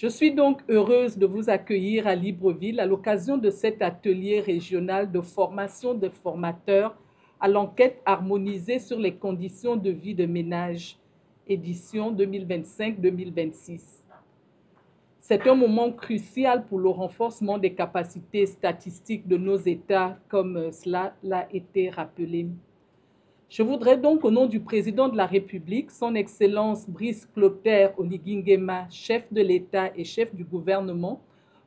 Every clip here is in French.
Je suis donc heureuse de vous accueillir à Libreville à l'occasion de cet atelier régional de formation des formateurs à l'enquête harmonisée sur les conditions de vie de ménage, édition 2025-2026. C'est un moment crucial pour le renforcement des capacités statistiques de nos États, comme cela l'a été rappelé. Je voudrais donc, au nom du président de la République, son Excellence Brice Clotaire Oligui Nguema, chef de l'État et chef du gouvernement,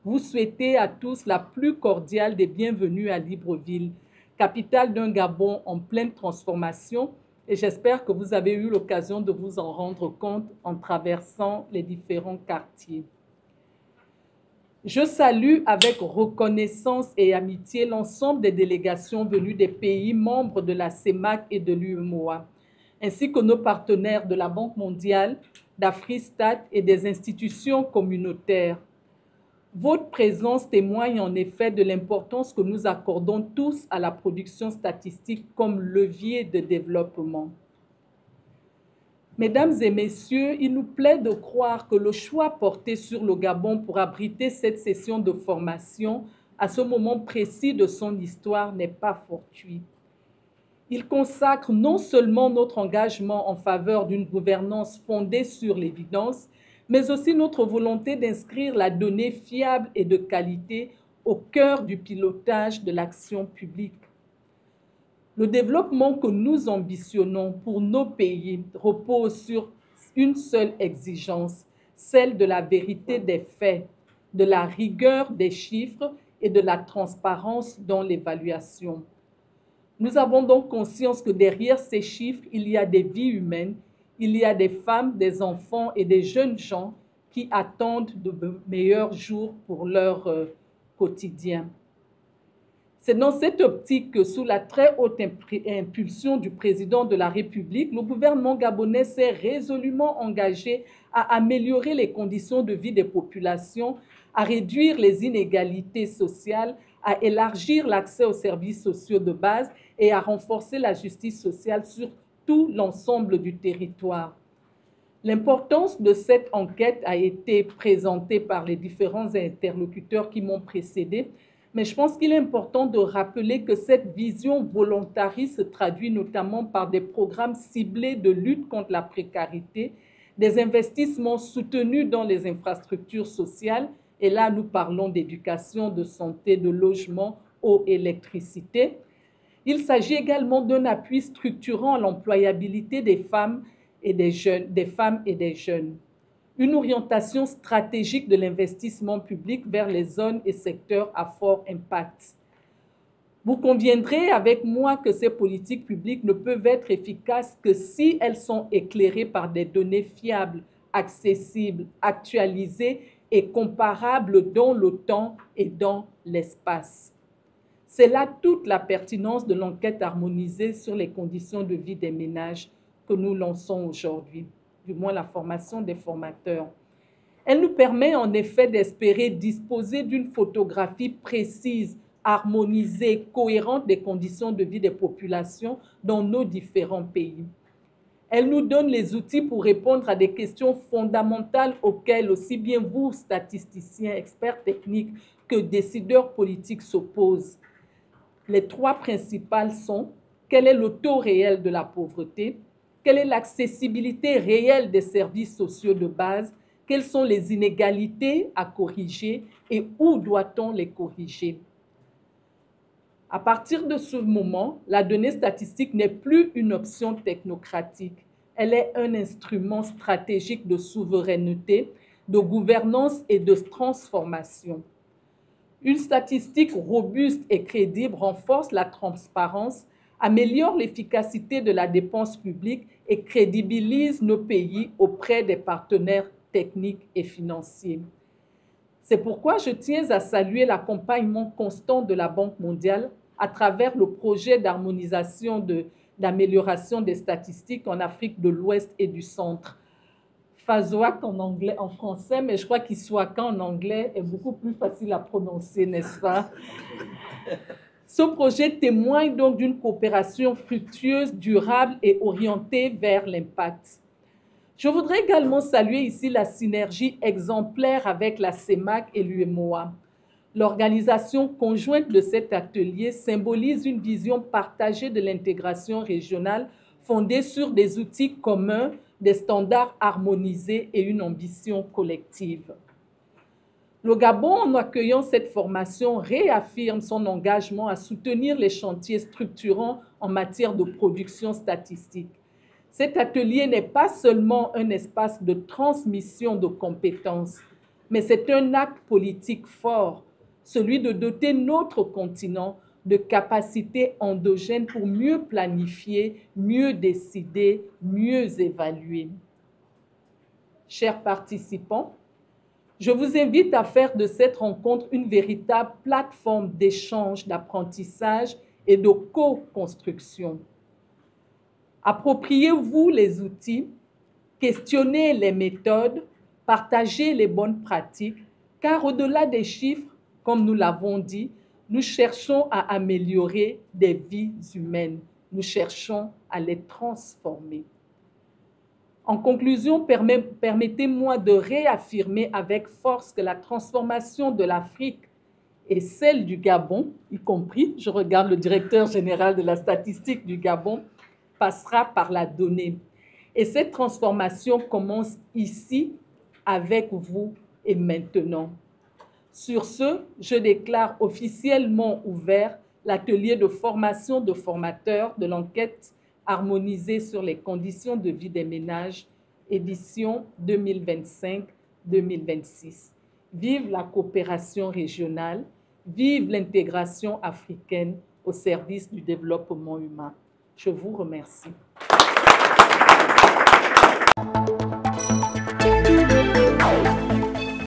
vous souhaiter à tous la plus cordiale des bienvenues à Libreville, capitale d'un Gabon en pleine transformation, et j'espère que vous avez eu l'occasion de vous en rendre compte en traversant les différents quartiers. Je salue avec reconnaissance et amitié l'ensemble des délégations venues des pays membres de la CEMAC et de l'UEMOA, ainsi que nos partenaires de la Banque mondiale, d'Afristat et des institutions communautaires. Votre présence témoigne en effet de l'importance que nous accordons tous à la production statistique comme levier de développement. Mesdames et messieurs, il nous plaît de croire que le choix porté sur le Gabon pour abriter cette session de formation à ce moment précis de son histoire n'est pas fortuit. Il consacre non seulement notre engagement en faveur d'une gouvernance fondée sur l'évidence, mais aussi notre volonté d'inscrire la donnée fiable et de qualité au cœur du pilotage de l'action publique. Le développement que nous ambitionnons pour nos pays repose sur une seule exigence, celle de la vérité des faits, de la rigueur des chiffres et de la transparence dans l'évaluation. Nous avons donc conscience que derrière ces chiffres, il y a des vies humaines, il y a des femmes, des enfants et des jeunes gens qui attendent de meilleurs jours pour leur quotidien. C'est dans cette optique que, sous la très haute impulsion du président de la République, le gouvernement gabonais s'est résolument engagé à améliorer les conditions de vie des populations, à réduire les inégalités sociales, à élargir l'accès aux services sociaux de base et à renforcer la justice sociale sur tout l'ensemble du territoire. L'importance de cette enquête a été présentée par les différents interlocuteurs qui m'ont précédé. Mais je pense qu'il est important de rappeler que cette vision volontariste se traduit notamment par des programmes ciblés de lutte contre la précarité, des investissements soutenus dans les infrastructures sociales, et là nous parlons d'éducation, de santé, de logement, eau, électricité. Il s'agit également d'un appui structurant à l'employabilité des femmes et des jeunes. Une orientation stratégique de l'investissement public vers les zones et secteurs à fort impact. Vous conviendrez avec moi que ces politiques publiques ne peuvent être efficaces que si elles sont éclairées par des données fiables, accessibles, actualisées et comparables dans le temps et dans l'espace. C'est là toute la pertinence de l'enquête harmonisée sur les conditions de vie des ménages que nous lançons aujourd'hui. Du moins la formation des formateurs. Elle nous permet en effet d'espérer disposer d'une photographie précise, harmonisée, cohérente des conditions de vie des populations dans nos différents pays. Elle nous donne les outils pour répondre à des questions fondamentales auxquelles aussi bien vous, statisticiens, experts techniques, que décideurs politiques s'opposent. Les trois principales sont: quel est le taux réel de la pauvreté? Quelle est l'accessibilité réelle des services sociaux de base? Quelles sont les inégalités à corriger et où doit-on les corriger? À partir de ce moment, la donnée statistique n'est plus une option technocratique. Elle est un instrument stratégique de souveraineté, de gouvernance et de transformation. Une statistique robuste et crédible renforce la transparence, améliore l'efficacité de la dépense publique et crédibilise nos pays auprès des partenaires techniques et financiers. C'est pourquoi je tiens à saluer l'accompagnement constant de la Banque mondiale à travers le projet d'harmonisation d'amélioration des statistiques en Afrique de l'Ouest et du Centre. FASOAC en français, mais je crois qu'ISWACA en anglais est beaucoup plus facile à prononcer, n'est-ce pas? Ce projet témoigne donc d'une coopération fructueuse, durable et orientée vers l'impact. Je voudrais également saluer ici la synergie exemplaire avec la CEMAC et l'UEMOA. L'organisation conjointe de cet atelier symbolise une vision partagée de l'intégration régionale fondée sur des outils communs, des standards harmonisés et une ambition collective. Le Gabon, en accueillant cette formation, réaffirme son engagement à soutenir les chantiers structurants en matière de production statistique. Cet atelier n'est pas seulement un espace de transmission de compétences, mais c'est un acte politique fort, celui de doter notre continent de capacités endogènes pour mieux planifier, mieux décider, mieux évaluer. Chers participants, je vous invite à faire de cette rencontre une véritable plateforme d'échange, d'apprentissage et de co-construction. Appropriez-vous les outils, questionnez les méthodes, partagez les bonnes pratiques, car au-delà des chiffres, comme nous l'avons dit, nous cherchons à améliorer des vies humaines. Nous cherchons à les transformer. En conclusion, permettez-moi de réaffirmer avec force que la transformation de l'Afrique et celle du Gabon, y compris, je regarde le directeur général de la statistique du Gabon, passera par la donnée. Et cette transformation commence ici, avec vous et maintenant. Sur ce, je déclare officiellement ouvert l'atelier de formation de formateurs de l'enquête harmonisée sur les conditions de vie des ménages, édition 2025-2026. Vive la coopération régionale, vive l'intégration africaine au service du développement humain. Je vous remercie.